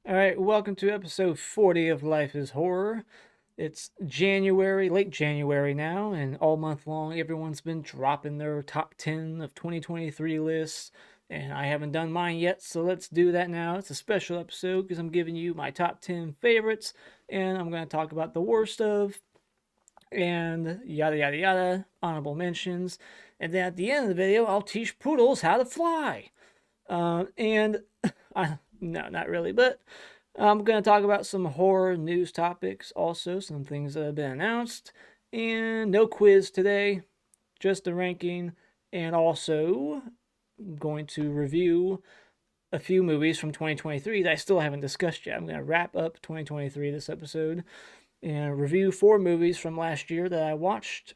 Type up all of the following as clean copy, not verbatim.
All right, welcome to episode 40 of Life is Horror. It's January, late January now, and all month long, everyone's been dropping their top 10 of 2023 lists, and I haven't done mine yet, so let's do that now. It's a special episode because I'm giving you my top 10 favorites, and I'm going to talk about the worst of, and yada yada yada, honorable mentions, and then at the end of the video, I'll teach poodles how to fly. And no, not really, but I'm going to talk about some horror news topics, also some things that have been announced, and no quiz today, just the ranking, and also I'm going to review a few movies from 2023 that I still haven't discussed yet. I'm going to wrap up 2023 this episode and review 4 movies from last year that I watched.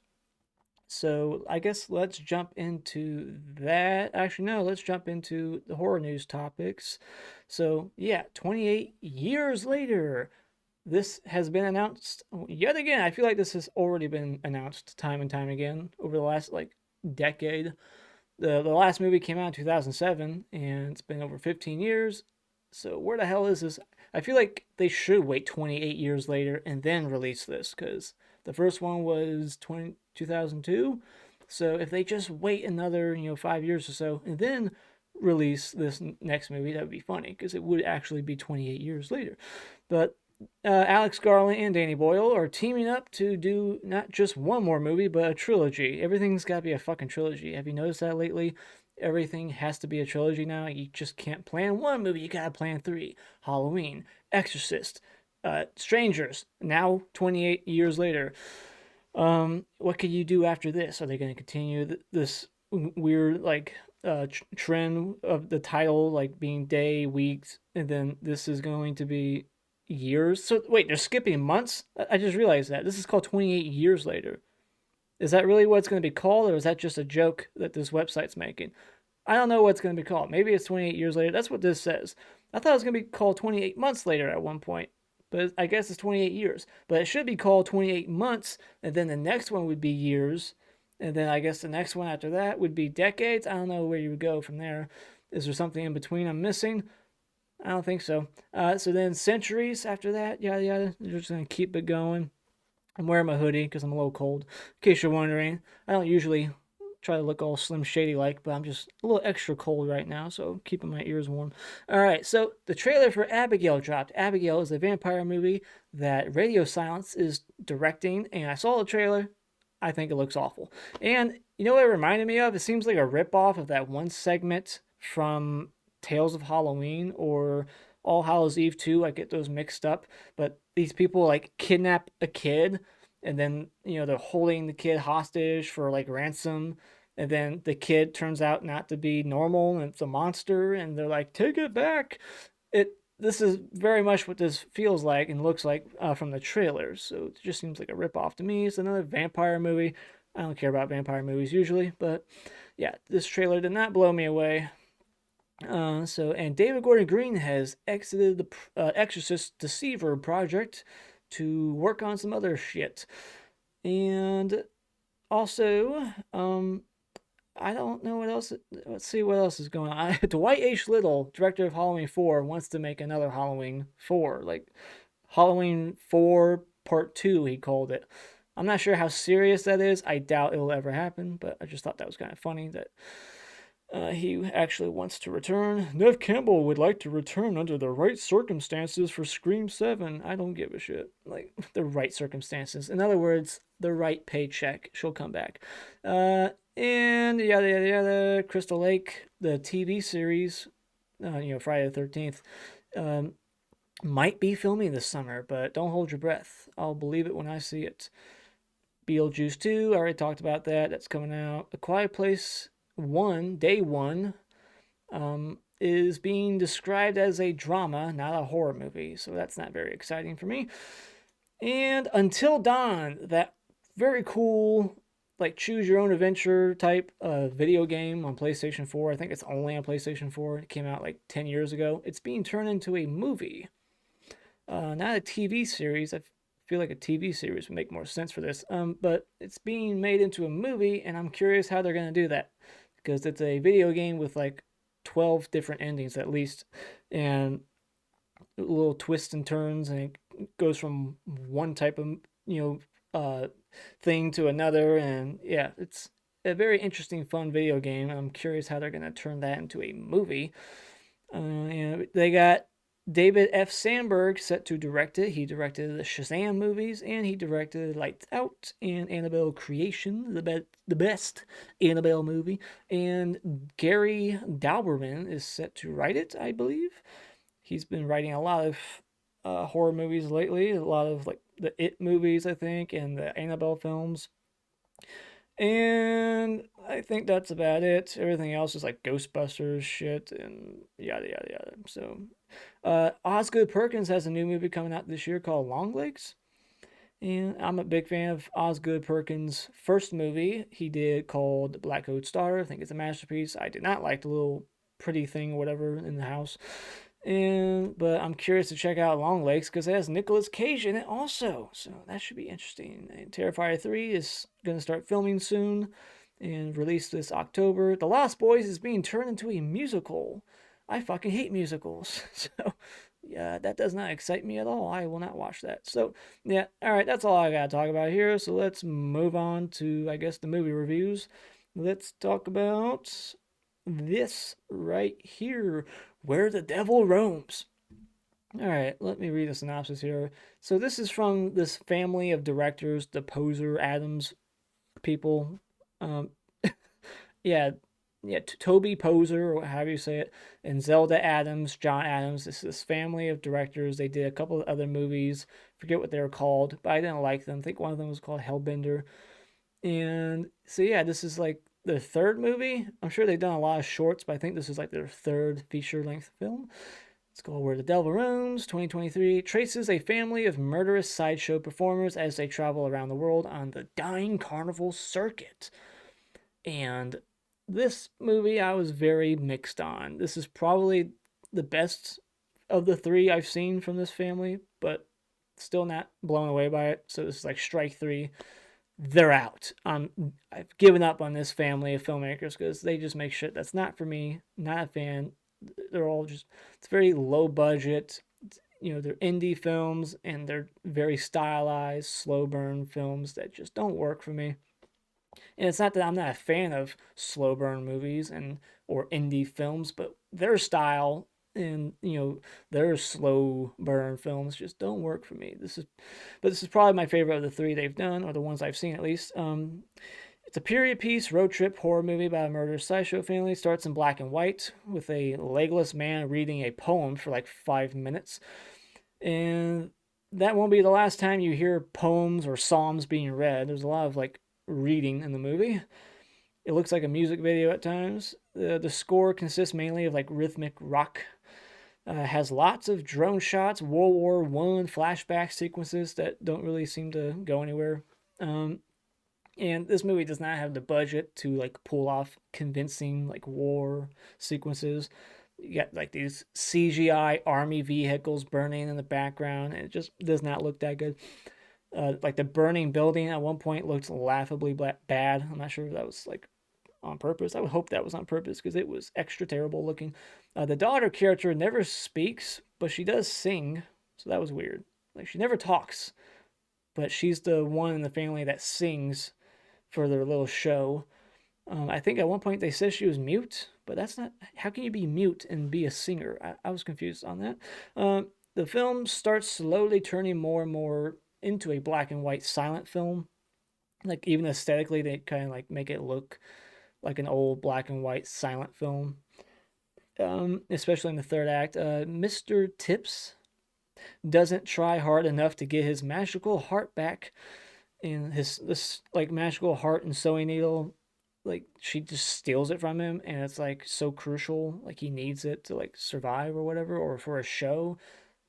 So I guess let's jump into that. Actually, no, let's jump into the horror news topics. So, yeah, 28 years later, this has been announced yet again. I feel like this has already been announced time and time again over the last decade. The last movie came out in 2007 and it's been over 15 years. So where the hell is this? I feel like they should wait 28 years later and then release this cuz the first one was 2002. So if they just wait another, 5 years or so and then release this next movie, that would be funny because it would actually be 28 years later. But Alex Garland and Danny Boyle are teaming up to do not just one more movie, but a trilogy. Everything's got to be a fucking trilogy. Have you noticed that lately? Everything has to be a trilogy now. You just can't plan one movie. You gotta plan three. Halloween, Exorcist, Strangers. Now, 28 years later, what could you do after this? Are they going to continue this weird trend of the title like being day, weeks, and then this is going to be years? So wait, they're skipping months? I just realized that this is called 28 years later. Is that really what it's going to be called, or is that just a joke that this website's making? I don't know what it's going to be called. Maybe it's 28 years later. That's what this says. I thought it was going to be called 28 months later at one point, but I guess it's 28 years. But it should be called 28 months, and then the next one would be years, and then I guess the next one after that would be decades. I don't know where you would go from there. Is there something in between I'm missing? I don't think so. So then centuries after that, yada yada. They're just going to keep it going. I'm wearing my hoodie because I'm a little cold. In case you're wondering, I don't usually try to look all Slim Shady like, but I'm just a little extra cold right now, so keeping my ears warm. All right, so the trailer for Abigail dropped. Abigail is a vampire movie that Radio Silence is directing, and I saw the trailer. I think it looks awful. And you know what it reminded me of? It seems like a ripoff of that one segment from Tales of Halloween or All Hallows Eve 2. I get those mixed up, but these people like kidnap a kid and then they're holding the kid hostage for like ransom, and then the kid turns out not to be normal and it's a monster and they're like take it back. This is very much what this feels like and looks like from the trailers, so it just seems like a ripoff to me. It's another vampire movie. I don't care about vampire movies usually, but yeah, this trailer did not blow me away. And David Gordon Green has exited the Exorcist Deceiver project to work on some other shit. And also, I don't know what else. Let's see what else is going on. Dwight H. Little, director of Halloween 4, wants to make another Halloween 4, like Halloween 4 Part 2, he called it. I'm not sure how serious that is. I doubt it'll ever happen, but I just thought that was kind of funny that he actually wants to return. Nev Campbell would like to return under the right circumstances for Scream 7. I don't give a shit. Like, the right circumstances. In other words, the right paycheck. She'll come back. And yada yada yada. Crystal Lake, the TV series, Friday the 13th, might be filming this summer, but don't hold your breath. I'll believe it when I see it. Beetlejuice 2, I already talked about that. That's coming out. A Quiet Place 1, Day 1, is being described as a drama, not a horror movie. So that's not very exciting for me. And Until Dawn, that very cool, like choose your own adventure type video game on PlayStation 4. I think it's only on PlayStation 4. It came out like 10 years ago. It's being turned into a movie, not a TV series. I feel like a TV series would make more sense for this. But it's being made into a movie, and I'm curious how they're going to do that because it's a video game with like 12 different endings at least. And little twists and turns, and it goes from one type of thing to another, and yeah, it's a very interesting, fun video game. I'm curious how they're gonna turn that into a movie. They got David F. Sandberg set to direct it. He directed the Shazam movies, and he directed Lights Out and Annabelle Creation, the best Annabelle movie. And Gary Dauberman is set to write it, I believe. He's been writing a lot of horror movies lately, a lot of like the It movies, I think, and the Annabelle films. And I think that's about it. Everything else is like Ghostbusters shit and yada yada yada. So, Osgood Perkins has a new movie coming out this year called Longlegs. And I'm a big fan of Osgood Perkins' first movie he did called Black Coat Star. I think it's a masterpiece. I did not like the little pretty thing or whatever in the house. But I'm curious to check out Longlegs because it has Nicolas Cage in it also, so that should be interesting. And Terrifier 3 is going to start filming soon and release this October. The Lost Boys is being turned into a musical. I fucking hate musicals, so yeah, that does not excite me at all. I will not watch that. So yeah, all right, that's all I gotta talk about here. So let's move on to, I guess, the movie reviews. Let's talk about this right here, Where the Devil Roams. All right, let me read a synopsis here. So this is from this family of directors, the Poser Adams people. Um, yeah, Toby Poser, or however you say it, and Zelda Adams, John Adams. This family of directors. They did a couple of other movies. Forget what they were called, but I didn't like them. I think one of them was called Hellbender. And so yeah, this is like their third movie. I'm sure they've done a lot of shorts, but I think this is like their third feature-length film. It's called Where the Devil Roams, 2023. Traces a family of murderous sideshow performers as they travel around the world on the dying carnival circuit. And this movie I was very mixed on. This is probably the best of the three I've seen from this family, but still not blown away by it. So this is like strike three. They're out. I've given up on this family of filmmakers because they just make shit that's not for me. Not a fan. They're all just, it's very low budget. They're indie films and they're very stylized, slow burn films that just don't work for me. And it's not that I'm not a fan of slow burn movies and or indie films, but their style and their slow burn films just don't work for me. This is probably my favorite of the three they've done, or the ones I've seen at least. It's a period piece road trip horror movie about a murderous sideshow family. Starts in black and white with a legless man reading a poem for like 5 minutes, and that won't be the last time you hear poems or psalms being read. There's a lot of like reading in the movie. It looks like a music video at times. The score consists mainly of like rhythmic rock. Has lots of drone shots, World War I flashback sequences that don't really seem to go anywhere. And this movie does not have the budget to like pull off convincing like war sequences. You got like these CGI army vehicles burning in the background, and it just does not look that good. Like the burning building at one point looked laughably bad. I'm not sure if that was like on purpose. I would hope that was on purpose because it was extra terrible looking. The daughter character never speaks, but she does sing, so that was weird. Like she never talks, but she's the one in the family that sings for their little show. I think at one point they said she was mute, but that's not. How can you be mute and be a singer? I was confused on that. The film starts slowly turning more and more into a black and white silent film. Like even aesthetically, they kind of like make it look like an old black and white silent film. Especially in the third act, Mr. Tips doesn't try hard enough to get his magical heart back, and this like magical heart and sewing needle, like she just steals it from him, and it's like so crucial, like he needs it to like survive or whatever, or for a show,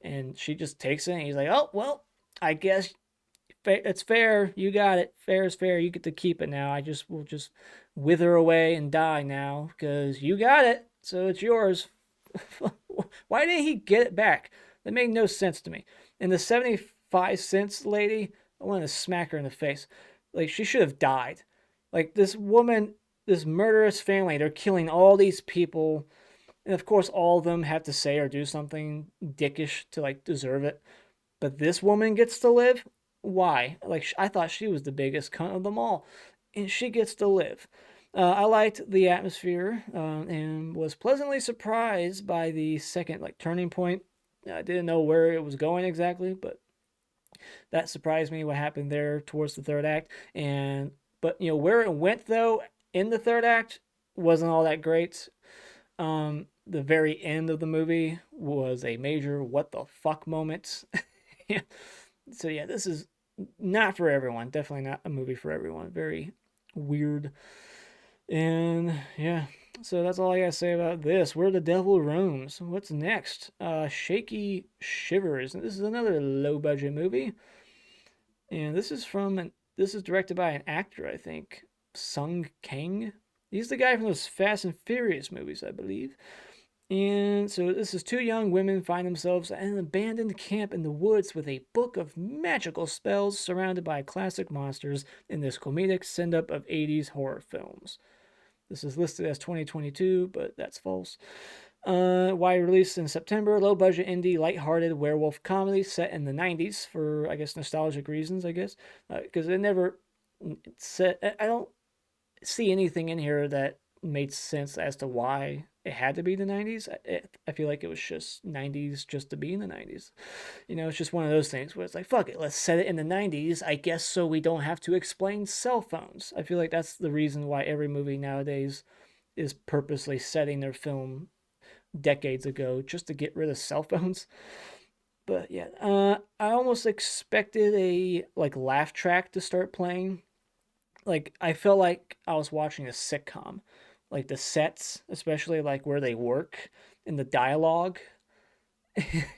and she just takes it, and he's like, oh well, I guess it's fair. You got it. Fair is fair. You get to keep it now. I just will just wither away and die now because you got it. So it's yours. Why didn't he get it back? That made no sense to me. And the 75 cents lady, I wanted to smack her in the face. Like she should have died. Like this woman, this murderous family, they're killing all these people And of course, all of them have to say or do something dickish to like deserve it. But this woman gets to live? Why? Like, I thought she was the biggest cunt of them all. And she gets to live. I liked the atmosphere and was pleasantly surprised by the second like turning point. I didn't know where it was going exactly, but that surprised me what happened there towards the third act. And but where it went though in the third act wasn't all that great. The very end of the movie was a major what the fuck moment. So yeah, this is not for everyone. Definitely not a movie for everyone. Very weird. And yeah, so that's all I gotta say about this. Where the devil roams. What's next? Shaky Shivers. This is another low budget movie, and this is directed by an actor, I think, Sung Kang. He's the guy from those Fast and Furious movies, I believe. And so this is two young women find themselves at an abandoned camp in the woods with a book of magical spells surrounded by classic monsters in this comedic send-up of 80s horror films. This is listed as 2022, but that's false. Wide release in September, low budget indie, light-hearted werewolf comedy set in the 90s for, I guess, nostalgic reasons, I guess. Because it never set, I don't see anything in here that made sense as to why it had to be the 90s. I feel like it was just 90s just to be in the 90s. It's just one of those things where it's like, fuck it, let's set it in the 90s, I guess, so we don't have to explain cell phones. I feel like that's the reason why every movie nowadays is purposely setting their film decades ago just to get rid of cell phones. But yeah, I almost expected a like laugh track to start playing. Like I felt like I was watching a sitcom, like the sets, especially like where they work and the dialogue,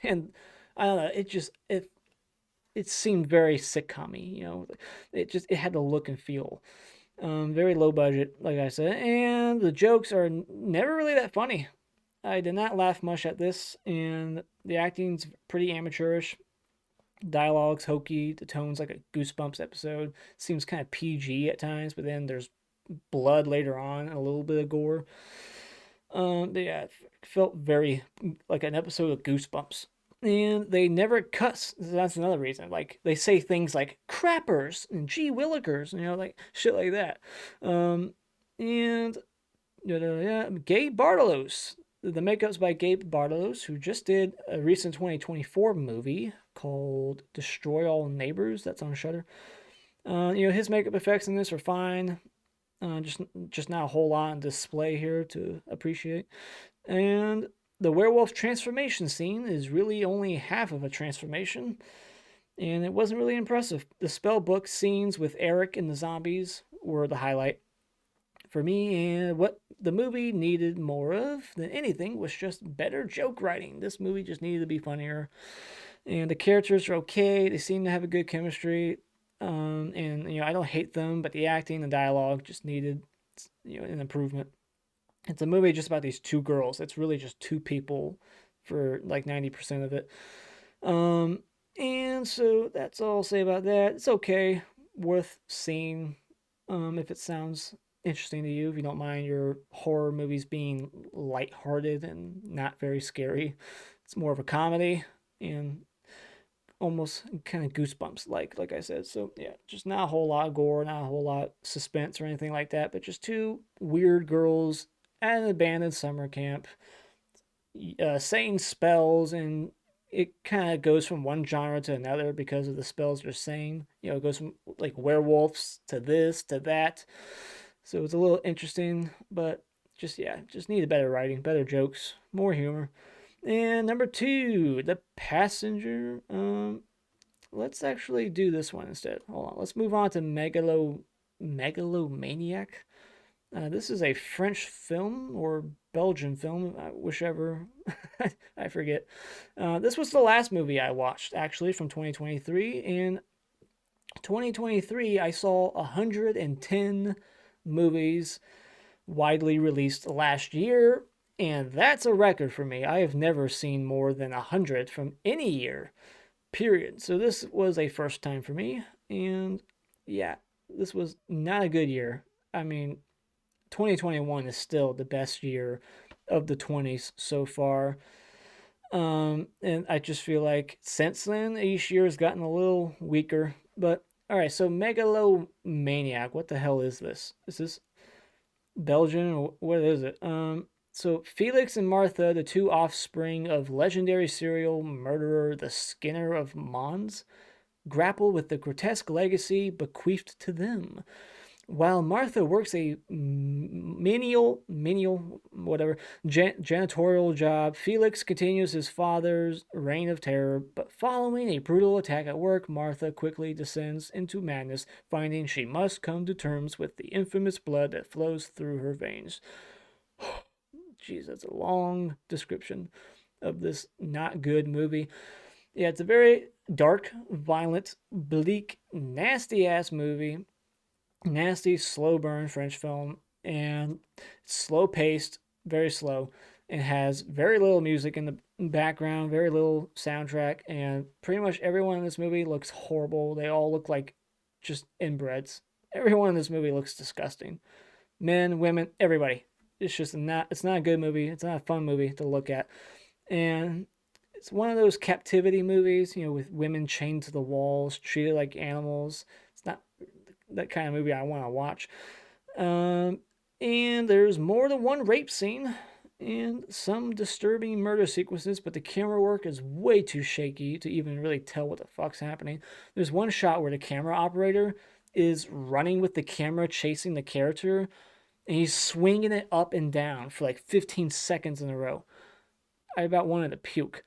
and I don't know, it seemed very sitcom-y. It had the look and feel. Very low budget, like I said, and the jokes are never really that funny. I did not laugh much at this, and the acting's pretty amateurish. Dialogue's hokey, the tone's like a Goosebumps episode. Seems kind of PG at times, but then there's blood later on and a little bit of gore. But yeah, it felt very like an episode of Goosebumps. And they never cuss. That's another reason. Like they say things like crappers and gee willikers, like shit like that. And yeah, Gabe Bartalos. The makeup's by Gabe Bartalos, who just did a recent 2024 movie called Destroy All Neighbors. That's on Shudder. His makeup effects in this are fine. Just not a whole lot on display here to appreciate. And the werewolf transformation scene is really only half of a transformation, and it wasn't really impressive. The spell book scenes with Eric and the zombies were the highlight for me, and what the movie needed more of than anything was just better joke writing. This movie just needed to be funnier, and the characters are okay. They seem to have a good chemistry, and I don't hate them, but the acting and dialogue just needed an improvement. It's a movie just about these two girls. It's really just two people for like 90% of it. And so that's all I'll say about that. It's okay, worth seeing if it sounds interesting to you, if you don't mind your horror movies being lighthearted and not very scary. It's more of a comedy and almost kind of goosebumps like I said. So yeah, just not a whole lot of gore, not a whole lot of suspense or anything like that, but just two weird girls at an abandoned summer camp saying spells, and it kind of goes from one genre to another because of the spells they're saying. It goes from like werewolves to this to that. So it's a little interesting, but just need better writing, better jokes, more humor. And number two, The Passenger. Let's actually do this one instead. Hold on. Let's move on to Megalomaniac. This is a French film or Belgian film, whichever. I forget. This was the last movie I watched, actually, from 2023. In 2023, I saw 110 movies widely released last year, and that's a record for me. I have never seen more than 100 from any year, period. So this was a first time for me, and yeah, this was not a good year. I mean, 2021 is still the best year of the 20s so far. And I just feel like since then, each year has gotten a little weaker. But all right, so Megalomaniac, what the hell is this? Is this Belgian or what is it? So Felix and Martha, the two offspring of legendary serial murderer the Skinner of Mons, grapple with the grotesque legacy bequeathed to them. While Martha works a menial, whatever, janitorial job, Felix continues his father's reign of terror. But following a brutal attack at work, Martha quickly descends into madness, finding she must come to terms with the infamous blood that flows through her veins. Jeez, that's a long description of this not good movie. Yeah, it's a very dark, violent, bleak, nasty ass movie. Nasty, slow burn French film, and it's slow paced, very slow, and has very little music in the background, very little soundtrack, and pretty much everyone in this movie looks horrible. They all look like just inbreds. Everyone in this movie looks disgusting. Men, women, everybody. It's not a good movie. It's not a fun movie to look at. And it's one of those captivity movies, with women chained to the walls, treated like animals. It's not that kind of movie I want to watch. Um, and there's more than one rape scene and some disturbing murder sequences, but the camera work is way too shaky to even really tell what the fuck's happening. There's one shot where the camera operator is running with the camera chasing the character, and he's swinging it up and down for like 15 seconds in a row. I about wanted to puke.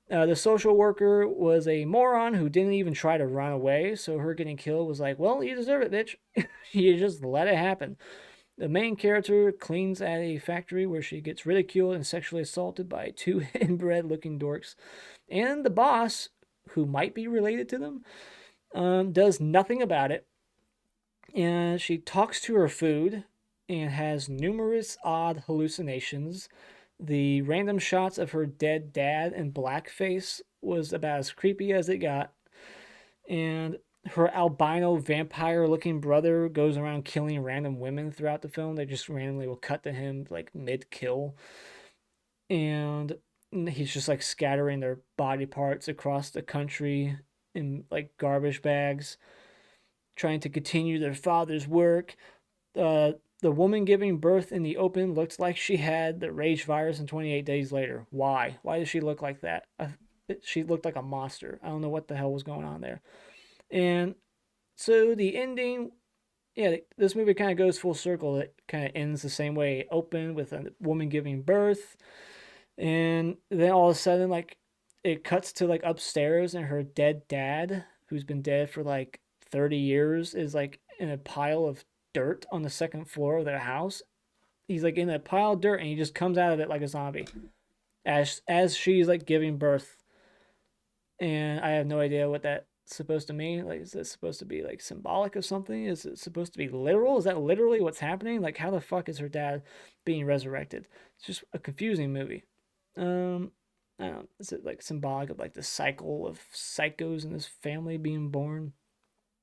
The social worker was a moron who didn't even try to run away, so her getting killed was like, well, you deserve it, bitch. You just let it happen. The main character cleans at a factory where she gets ridiculed and sexually assaulted by two inbred looking dorks. And the boss, who might be related to them, does nothing about it. And she talks to her food and has numerous odd hallucinations. The random shots of her dead dad in blackface was about as creepy as it got. And her albino vampire looking brother goes around killing random women throughout the film. They just randomly will cut to him like mid kill. And he's just like scattering their body parts across the country in like garbage bags, trying to continue their father's work. The woman giving birth in the open looked like she had the rage virus in 28 days later. Why? Why does she look like that? She looked like a monster. I don't know what the hell was going on there. And so the ending, yeah, this movie kind of goes full circle. It kind of ends the same way it opened, with a woman giving birth. And then all of a sudden, like, it cuts to like upstairs, and her dead dad, who's been dead for like 30 years, is like in a pile of dirt on the second floor of their house. He's like in a pile of dirt, and he just comes out of it like a zombie as she's like giving birth. And I have no idea what that's supposed to mean. Like, is it supposed to be like symbolic of something? Is it supposed to be literal? Is that literally what's happening? Like, how the fuck is her dad being resurrected? It's just a confusing movie. Um, I don't know. Is it like symbolic of like the cycle of psychos in this family being born?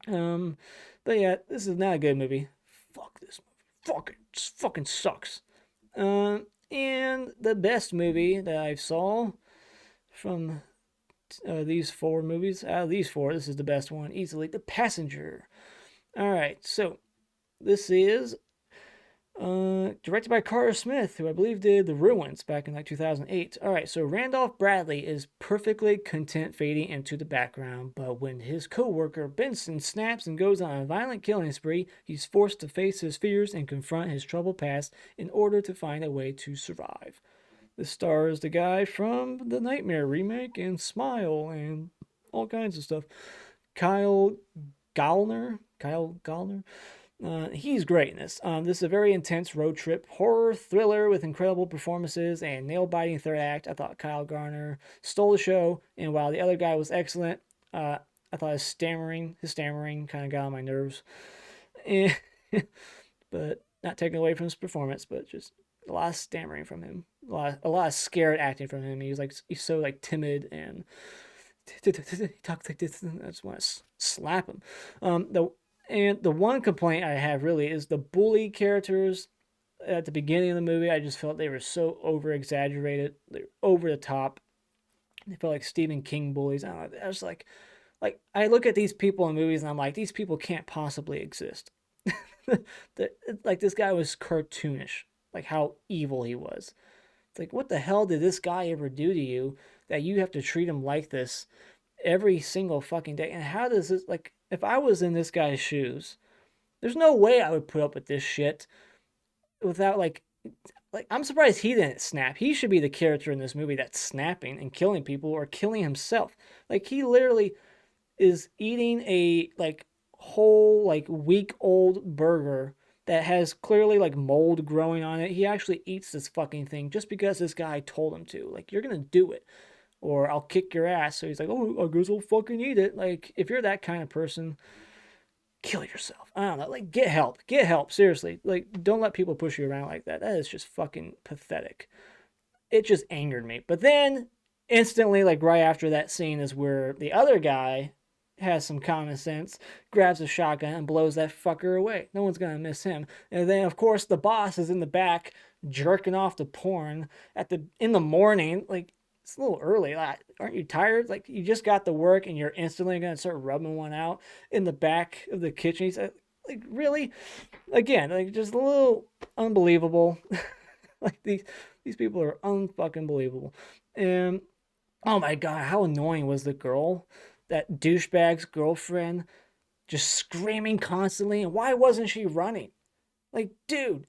Um, but yeah, this is not a good movie. Fuck this movie. Fuck it. Just fucking sucks. And the best movie that I saw from these four movies, out of these four, this is the best one easily. The Passenger. All right, so this is directed by Carter Smith, who I believe did The Ruins back in like 2008. All right, so Randolph Bradley is perfectly content fading into the background, but when his co-worker Benson snaps and goes on a violent killing spree, he's forced to face his fears and confront his troubled past in order to find a way to survive. This stars the guy from the Nightmare remake and Smile and all kinds of stuff. Kyle Gallner. Kyle Gallner. He's great in this. This is a very intense road trip horror thriller with incredible performances and nail-biting third act. I thought Kyle Garner stole the show, and while the other guy was excellent, I thought his stammering kind of got on my nerves. And, but not taking away from his performance, but just a lot of stammering from him, a lot of scared acting from him. He's so like timid and he talks like this. I just want to slap him. The one complaint I have really is the bully characters at the beginning of the movie, I just felt they were so over exaggerated, they're over the top. They felt like Stephen King bullies. I don't know. I was like I look at these people in movies and I'm like, these people can't possibly exist. Like this guy was cartoonish, like how evil he was. It's like, what the hell did this guy ever do to you that you have to treat him like this every single fucking day? And how does this, like, if I was in this guy's shoes, there's no way I would put up with this shit without like I'm surprised he didn't snap. He should be the character in this movie that's snapping and killing people or killing himself. Like he literally is eating a like whole like week old burger that has clearly like mold growing on it. He actually eats this fucking thing just because this guy told him to. Like you're gonna do it or I'll kick your ass. So he's like, oh, I guess I'll fucking eat it. Like if you're that kind of person, kill yourself. I don't know. Like get help. Get help. Seriously. Like don't let people push you around like that. That is just fucking pathetic. It just angered me. But then instantly, like right after that scene, is where the other guy has some common sense, grabs a shotgun and blows that fucker away. No one's gonna miss him. And then of course the boss is in the back jerking off to porn in the morning. Like it's a little early. Like, aren't you tired? Like you just got to work and you're instantly gonna start rubbing one out in the back of the kitchen. He's like really, again, like just a little unbelievable. Like these people are unfucking believable. And oh my god, how annoying was the girl, that douchebag's girlfriend, just screaming constantly? And why wasn't she running? Like, dude,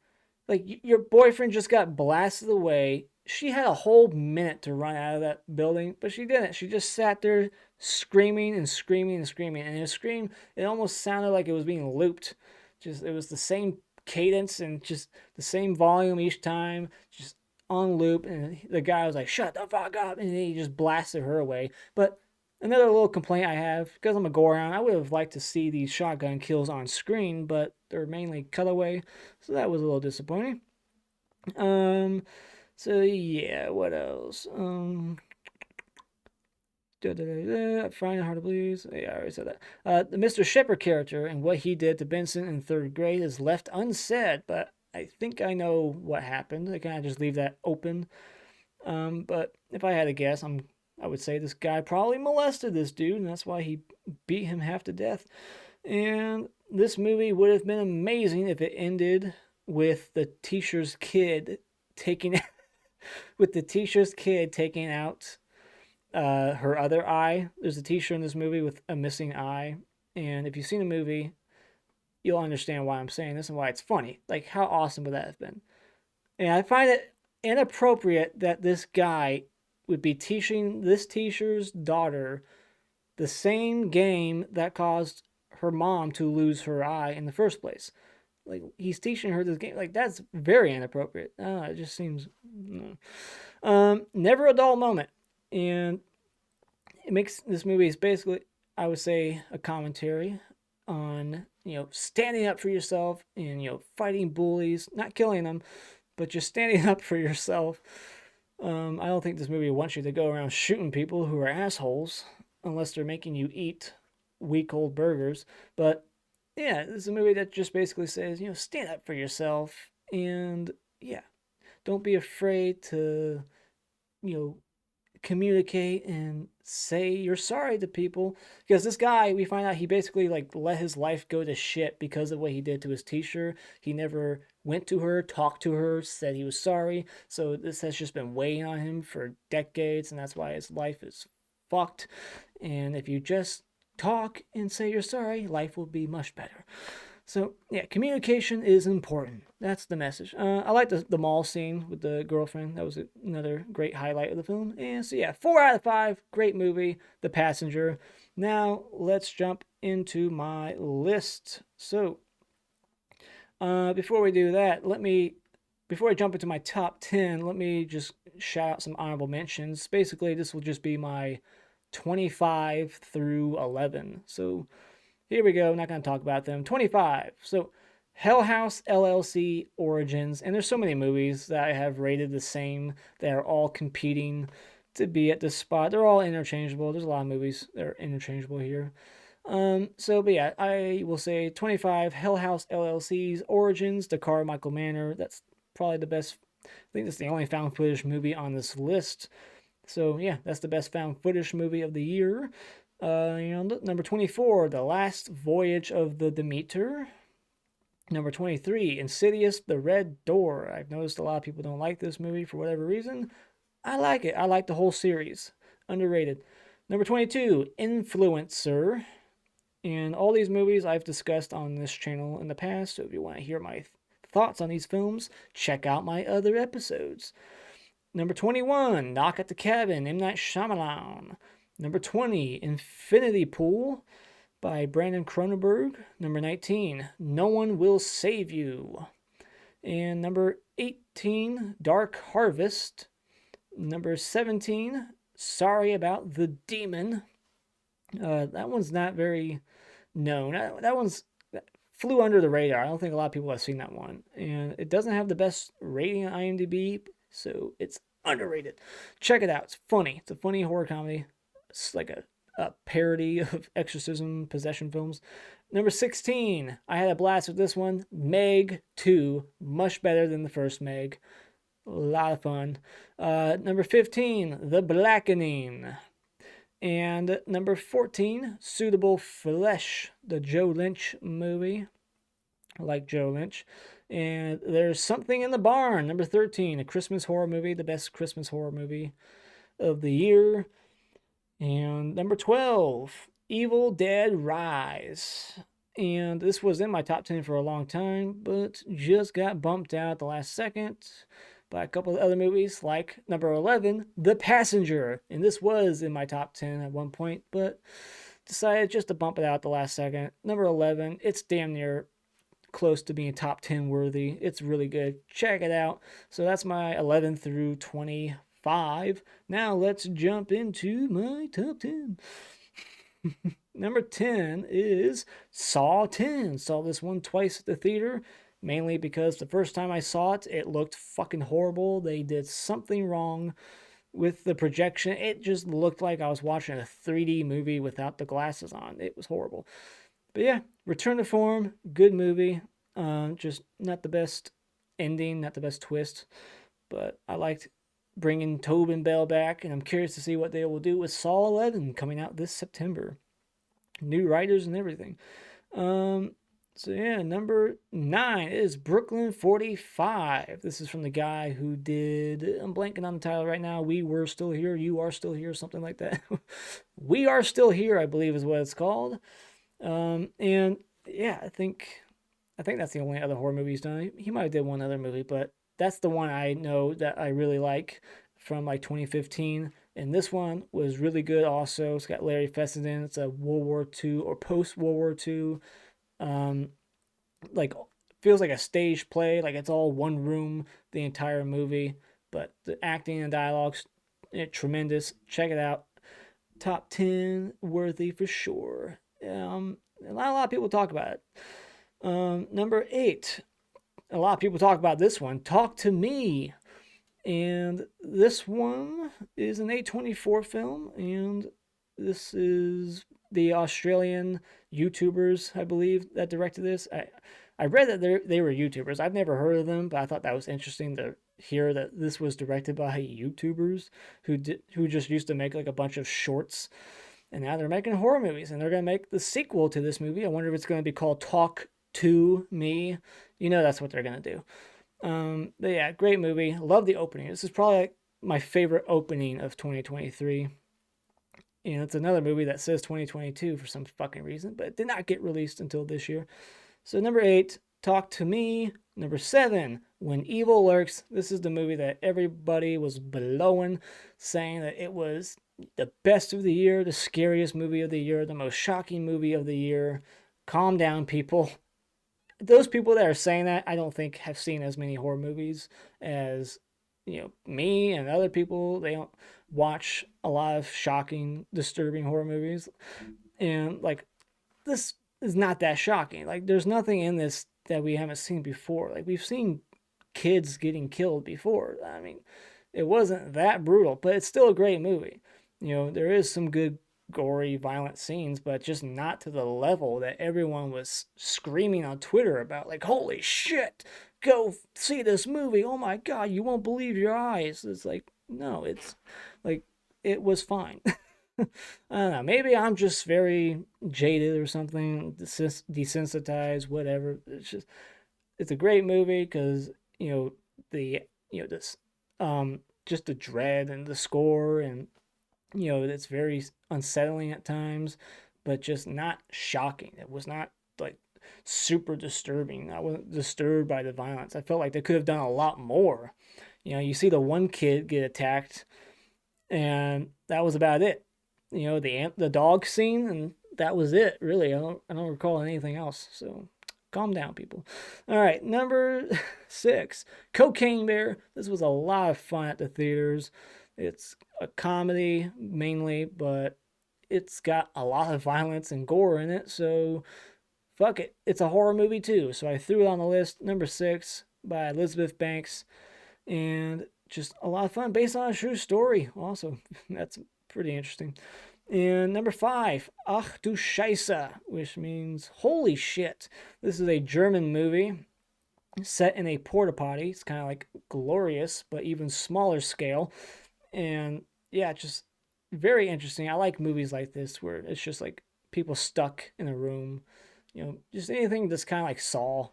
like your boyfriend just got blasted away. She had a whole minute to run out of that building, but she didn't. She just sat there screaming and screaming and screaming. And it almost sounded like it was being looped. Just it was the same cadence and just the same volume each time, just on loop. And the guy was like, "Shut the fuck up!" And he just blasted her away. But another little complaint I have, because I'm a go around, I would have liked to see these shotgun kills on screen, but they're mainly cutaway, so that was a little disappointing. Um, so yeah, what else? Finding it hard to believe. Yeah, I already said that. The Mr. Shepard character and what he did to Benson in third grade is left unsaid, but I think I know what happened. I kind of just leave that open. But if I had to guess, I would say this guy probably molested this dude, and that's why he beat him half to death. And this movie would have been amazing if it ended with the teacher's kid taking with the teacher's kid taking out her other eye. There's a teacher in this movie with a missing eye, and if you've seen the movie, you'll understand why I'm saying this and why it's funny. Like, how awesome would that have been? And I find it inappropriate that this guy would be teaching this teacher's daughter the same game that caused her mom to lose her eye in the first place. Like he's teaching her this game. Like that's very inappropriate. It just seems never a dull moment, and it makes this movie is basically, I would say, a commentary on standing up for yourself and fighting bullies, not killing them, but just standing up for yourself. I don't think this movie wants you to go around shooting people who are assholes unless they're making you eat week old burgers. But yeah, this is a movie that just basically says, stand up for yourself and yeah, don't be afraid to, you know, communicate and say you're sorry to people, because this guy, we find out he basically like let his life go to shit because of what he did to his teacher. He never went to her, talked to her, said he was sorry. So this has just been weighing on him for decades, and that's why his life is fucked. And if you just talk and say you're sorry, life will be much better. So yeah, communication is important. That's the message. I like the mall scene with the girlfriend. That was another great highlight of the film. And so yeah, 4 out of 5. Great movie, The Passenger. Now let's jump into my list. So before we do that, before I jump into my top 10, let me just shout out some honorable mentions. Basically, this will just be my 25 through 11. So here we go. I'm not going to talk about them. 25. So, Hell House LLC Origins. And there's so many movies that I have rated the same that are all competing to be at this spot. They're all interchangeable. There's a lot of movies that are interchangeable here. But yeah, I will say 25, Hell House LLC's Origins, The Carmichael Manor. That's probably the best. I think that's the only found footage movie on this list. So yeah, that's the best found footage movie of the year. Number 24, The Last Voyage of the Demeter. Number 23, Insidious: The Red Door. I've noticed a lot of people don't like this movie for whatever reason. I like it. I like the whole series. Underrated. Number 22, Influencer. And all these movies I've discussed on this channel in the past, so if you want to hear my thoughts on these films, check out my other episodes. Number 21, Knock at the Cabin, M. Night Shyamalan. Number 20, Infinity Pool by Brandon Cronenberg. Number 19, No One Will Save You. And number 18, Dark Harvest. Number 17, Sorry About the Demon. That one's not very known. That one's flew under the radar. I don't think a lot of people have seen that one. And it doesn't have the best rating on IMDb, so it's underrated. Check it out. It's funny. It's a funny horror comedy. It's like a parody of exorcism possession films. Number 16, I had a blast with this one. Meg 2, much better than the first Meg. A lot of fun. Number 15, The Blackening. And number 14, Suitable Flesh, the Joe Lynch movie. I like Joe Lynch. And There's Something in the Barn, number 13, a Christmas horror movie, the best Christmas horror movie of the year. And number 12, Evil Dead Rise. And this was in my top 10 for a long time, but just got bumped out at the last second by a couple of other movies, like number 11, The Passenger. And this was in my top 10 at one point, but decided just to bump it out at the last second. Number 11, it's damn near close to being top 10 worthy. It's really good. Check it out. So that's my 11 through 25. Now let's jump into my top 10. Number 10 is Saw 10. Saw this one twice at the theater, mainly because the first time I saw it, it looked fucking horrible. They did something wrong with the projection. It just looked like I was watching a 3D movie without the glasses on. It was horrible. But yeah, Return to Form, good movie. Just not the best ending, not the best twist. But I liked bringing Tobin Bell back, and I'm curious to see what they will do with Saw 11 coming out this September. New writers and everything. So yeah, number 9 is Brooklyn 45. This is from the guy who did, I'm blanking on the title right now, We Were Still Here, You Are Still Here, something like that. We Are Still Here, I believe is what it's called. And yeah, I think that's the only other horror movie he's done. He might have did one other movie, but that's the one I know that I really like from like 2015. And this one was really good also. It's got Larry Fessenden. It's a World War II or post-World War II. Like feels like a stage play. Like it's all one room, the entire movie. But the acting and dialogue's tremendous. Check it out. Top 10 worthy for sure. Not a lot of people talk about it. Number 8. A lot of people talk about this one. Talk to Me. And this one is an A24 film. And this is the Australian YouTubers, I believe, that directed this. I read that they were YouTubers. I've never heard of them, but I thought that was interesting to hear that this was directed by YouTubers who just used to make like a bunch of shorts. And now they're making horror movies, and they're going to make the sequel to this movie. I wonder if it's going to be called Talk to Me. You know that's what they're going to do. But yeah, great movie. Love the opening. This is probably like my favorite opening of 2023. And it's another movie that says 2022 for some fucking reason, but it did not get released until this year. So number 8, Talk to Me. Number 7, When Evil Lurks. This is the movie that everybody was blowing, saying that it was the best of the year, the scariest movie of the year, the most shocking movie of the year. Calm down, people. Those people that are saying that, I don't think have seen as many horror movies as, me and other people. They don't watch a lot of shocking, disturbing horror movies. And, like, this is not that shocking. Like, there's nothing in this that we haven't seen before. Like, we've seen kids getting killed before. I mean, it wasn't that brutal, but it's still a great movie. There is some good gory, violent scenes, but just not to the level that everyone was screaming on Twitter about. Like, holy shit, go see this movie. Oh my God, you won't believe your eyes. It's like, no, it's like, it was fine. I don't know. Maybe I'm just very jaded or something, desensitized, whatever. It's a great movie because you know the this just the dread and the score, and it's very unsettling at times, but just not shocking. It was not like super disturbing. I wasn't disturbed by the violence. I felt like they could have done a lot more. You see the one kid get attacked, and that was about it. The dog scene, and that was it. Really, I don't recall anything else. So calm down, people. All right, number 6, Cocaine Bear. This was a lot of fun at the theaters. It's a comedy mainly, but it's got a lot of violence and gore in it. So fuck it, it's a horror movie too. So I threw it on the list. Number 6 by Elizabeth Banks, and just a lot of fun based on a true story. Also, that's pretty interesting. And number 5, Ach du Scheiße, which means holy shit. This is a German movie set in a porta potty. It's kind of like Glorious, but even smaller scale. And yeah, just very interesting. I like movies like this where it's just like people stuck in a room. Just anything that's kind of like Saw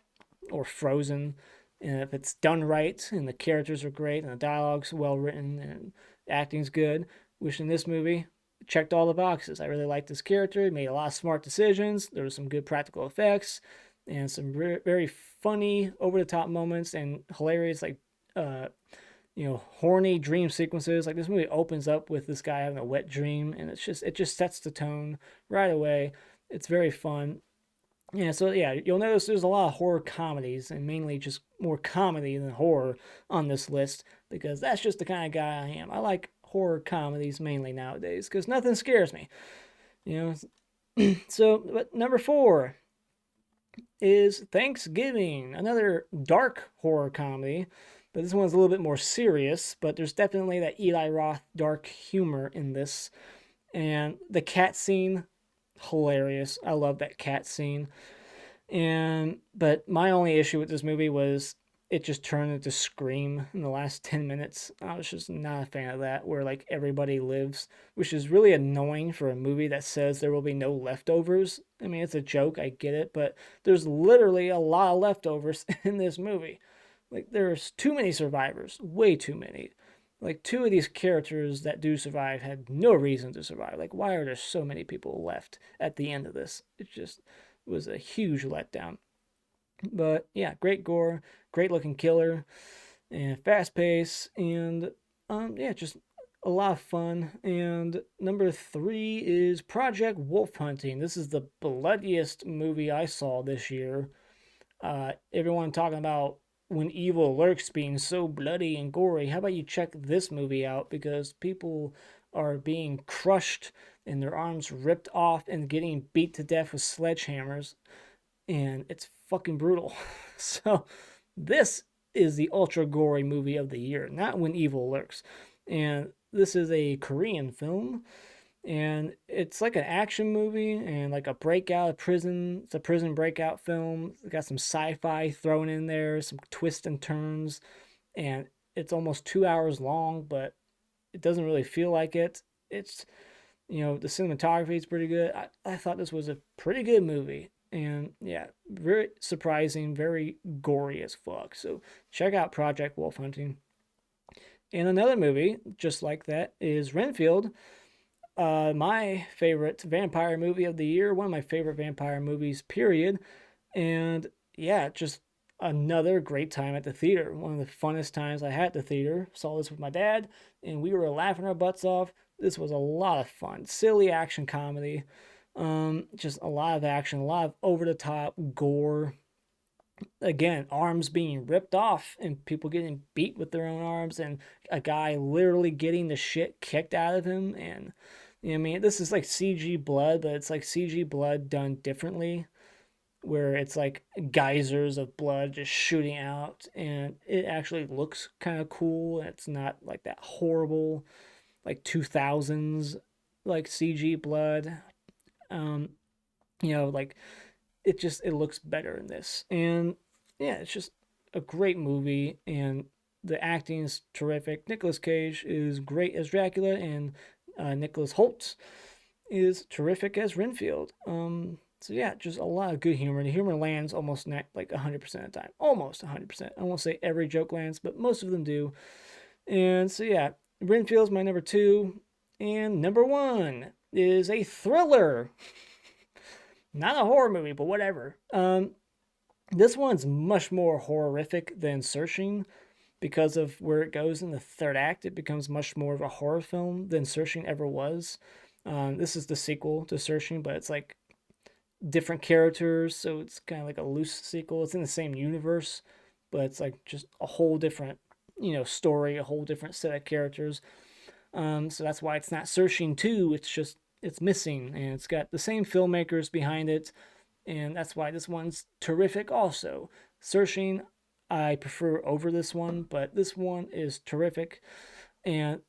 or Frozen. And if it's done right and the characters are great and the dialogue's well written and the acting's good, which in this movie checked all the boxes. I really liked this character. He made a lot of smart decisions. There was some good practical effects and some very funny, over the top moments and hilarious, like, horny dream sequences. Like, this movie opens up with this guy having a wet dream, and it just sets the tone right away. It's very fun. Yeah, so yeah, you'll notice there's a lot of horror comedies, and mainly just more comedy than horror on this list, because that's just the kind of guy I am. I like horror comedies mainly nowadays, because nothing scares me. You know, so, but number 4 is Thanksgiving, another dark horror comedy, but this one's a little bit more serious, but there's definitely that Eli Roth dark humor in this. And the cat scene, hilarious. I love that cat scene. But my only issue with this movie was it just turned into Scream in the last 10 minutes. I was just not a fan of that, where like everybody lives, which is really annoying for a movie that says there will be no leftovers. I mean, it's a joke, I get it, but there's literally a lot of leftovers in this movie. Like, there's too many survivors, way too many. Like, 2 of these characters that do survive had no reason to survive. Like, why are there so many people left at the end of this? It was a huge letdown. But yeah, great gore, great looking killer, and fast pace, and yeah, just a lot of fun. And number 3 is Project Wolf Hunting. This is the bloodiest movie I saw this year. Everyone talking about When Evil Lurks being so bloody and gory. How about you check this movie out, because people are being crushed and their arms ripped off and getting beat to death with sledgehammers, and it's fucking brutal. So this is the ultra gory movie of the year, not When Evil Lurks. And this is a Korean film, and it's like an action movie and like a breakout of prison. It's a prison breakout film. It's got some sci-fi thrown in there, some twists and turns, and it's almost 2 hours long, but it doesn't really feel like it. It's the cinematography is pretty good. I thought this was a pretty good movie. And yeah, very surprising, very gory as fuck. So check out Project Wolf Hunting. And another movie just like that is Renfield. My favorite vampire movie of the year, one of my favorite vampire movies, period. And yeah, just another great time at the theater. One of the funnest times I had at the theater. Saw this with my dad, and we were laughing our butts off. This was a lot of fun. Silly action comedy. Just a lot of action, a lot of over the top gore. Again, arms being ripped off and people getting beat with their own arms, and a guy literally getting the shit kicked out of him. And I mean, this is like CG blood, but it's like CG blood done differently, where it's like geysers of blood just shooting out, and it actually looks kind of cool. It's not like that horrible like 2000s like CG blood. Um, like it looks better in this. And yeah, it's just a great movie, and the acting is terrific. Nicolas Cage is great as Dracula, and Nicholas Hoult is terrific as Renfield. So yeah, just a lot of good humor. The humor lands almost like 100% of the time, almost 100%. I won't say every joke lands, but most of them do. And so yeah, Renfield's my number two, and number one is a thriller, not a horror movie, but whatever. This one's much more horrific than Searching because of where it goes in the third act. It becomes much more of a horror film than Searching ever was. This is the sequel to Searching, but it's like different characters, so it's kind of like a loose sequel. It's in the same universe, but it's like just a whole different, story, a whole different set of characters. So that's why it's not Searching 2. It's missing, and it's got the same filmmakers behind it, and that's why this one's terrific also. Searching, I prefer over this one, but this one is terrific. And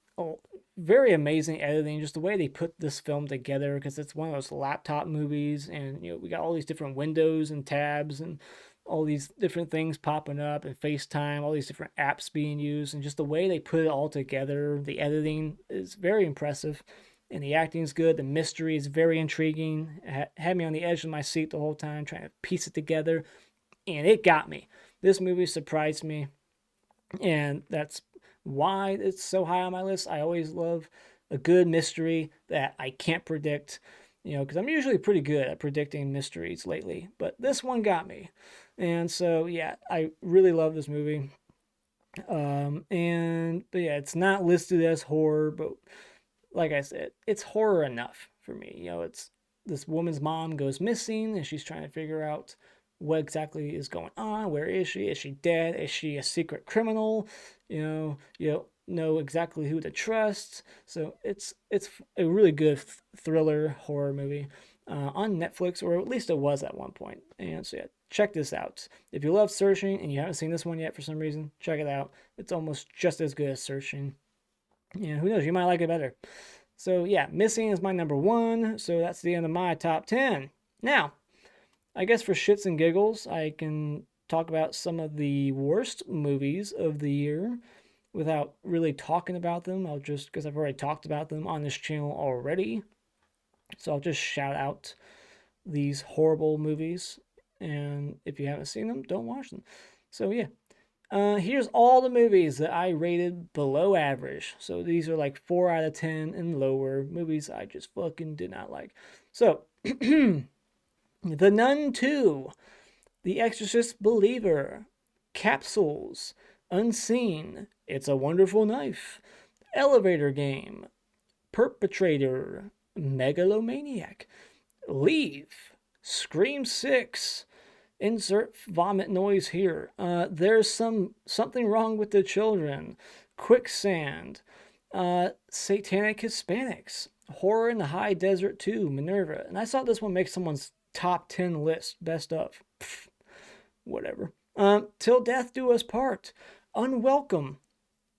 very amazing editing, just the way they put this film together, because it's one of those laptop movies, and we got all these different windows and tabs and all these different things popping up, and FaceTime, all these different apps being used, and just the way they put it all together, the editing is very impressive, and the acting is good. The mystery is very intriguing. It had me on the edge of my seat the whole time trying to piece it together, and it got me. This movie surprised me, and that's why it's so high on my list. I always love a good mystery that I can't predict, because I'm usually pretty good at predicting mysteries lately, but this one got me. And so, yeah, I really love this movie. But yeah, it's not listed as horror, but like I said, it's horror enough for me. It's this woman's mom goes missing, and she's trying to figure out what exactly is going on. Where is she? Is she dead? Is she a secret criminal? You don't know exactly who to trust. So it's a really good thriller horror movie on Netflix, or at least it was at one point. And so yeah, check this out. If you love Searching and you haven't seen this one yet for some reason, check it out. It's almost just as good as Searching. Who knows? You might like it better. So yeah, Missing is my number one. So that's the end of my top 10. Now, I guess for shits and giggles, I can talk about some of the worst movies of the year without really talking about them. Because I've already talked about them on this channel already. So I'll just shout out these horrible movies. And if you haven't seen them, don't watch them. So yeah. Here's all the movies that I rated below average. So these are like 4 out of 10 and lower movies I just fucking did not like. So, The Nun 2, The Exorcist Believer, Capsules, Unseen, It's a Wonderful Knife, Elevator Game, Perpetrator, Megalomaniac, Leave, Scream 6, insert vomit noise here. There's something wrong with the children. Quicksand. Satanic Hispanics. Horror in the High Desert 2. Minerva. And I saw this one make someone's top 10 list. Best of. Pfft, whatever. Till Death Do Us Part. Unwelcome.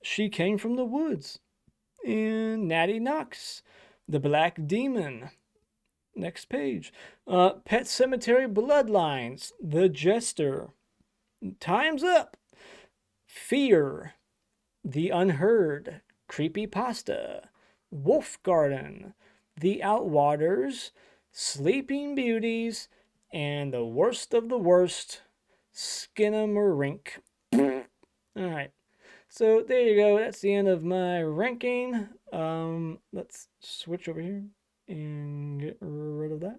She Came from the Woods. And Natty Knox. The Black Demon. Next page. Pet Cemetery Bloodlines. The Jester. Time's Up. Fear. The Unheard. Creepypasta. Wolf Garden. The Outwaters. Sleeping Beauties. And the worst of the worst, Skinamarink. Alright. So there you go. That's the end of my ranking. Let's switch over here and get rid of that.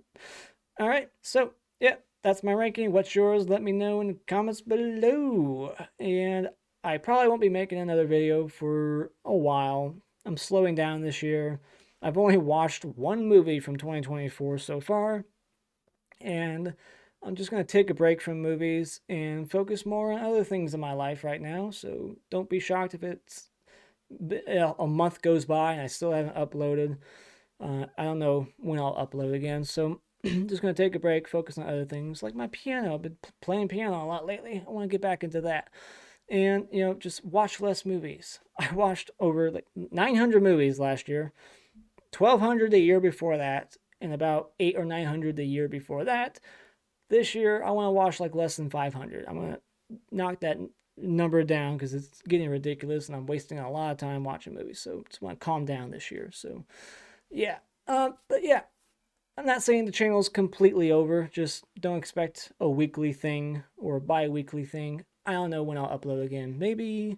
All right, so yeah, that's my ranking. What's yours? Let me know in the comments below. And I probably won't be making another video for a while. I'm slowing down this year. I've only watched one movie from 2024 so far, and I'm just going to take a break from movies and focus more on other things in my life right now. So don't be shocked if it's a month goes by and I still haven't uploaded. I don't know when I'll upload again, so I'm just going to take a break, focus on other things, like my piano. I've been playing piano a lot lately. I want to get back into that. And, just watch less movies. I watched over like 900 movies last year. 1,200 the year before that, and about 8 or 900 the year before that. This year, I want to watch like less than 500. I'm going to knock that number down because it's getting ridiculous and I'm wasting a lot of time watching movies. So just want to calm down this year. So yeah. But yeah, I'm not saying the channel is completely over. Just don't expect a weekly thing or a bi-weekly thing. I don't know when I'll upload again. Maybe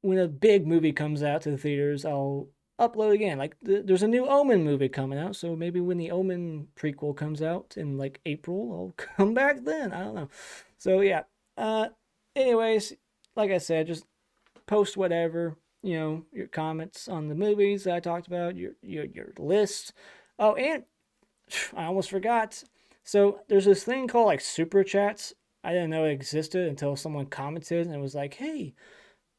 when a big movie comes out to the theaters, I'll upload again. Like there's a new Omen movie coming out, so maybe when the Omen prequel comes out in like April, I'll come back then. I don't know. So yeah. Uh, anyways, like I said, just post whatever, your comments on the movies that I talked about, your list. Oh, and I almost forgot. So there's this thing called like super chats. I didn't know it existed until someone commented and it was like, "Hey,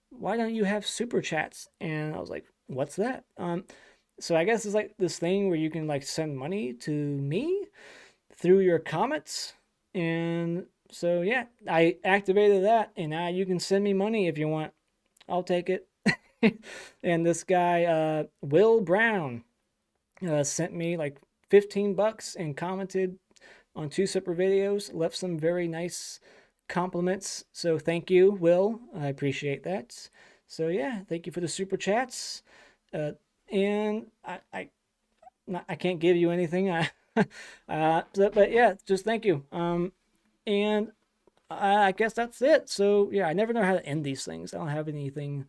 why don't you have super chats?" And I was like, "What's that?" So I guess it's like this thing where you can like send money to me through your comments, and so yeah, I activated that, and now you can send me money if you want. I'll take it. And this guy, Will Brown, sent me like $15 and commented on two separate videos, left some very nice compliments. So thank you, Will. I appreciate that. So yeah, thank you for the super chats. Uh, and I can't give you anything. But yeah, just thank you. And I guess that's it. So yeah, I never know how to end these things. I don't have anything.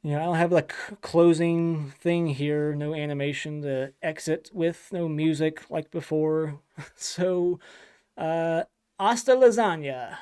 I don't have like closing thing here. No animation to exit with. No music like before. So, hasta lasagna.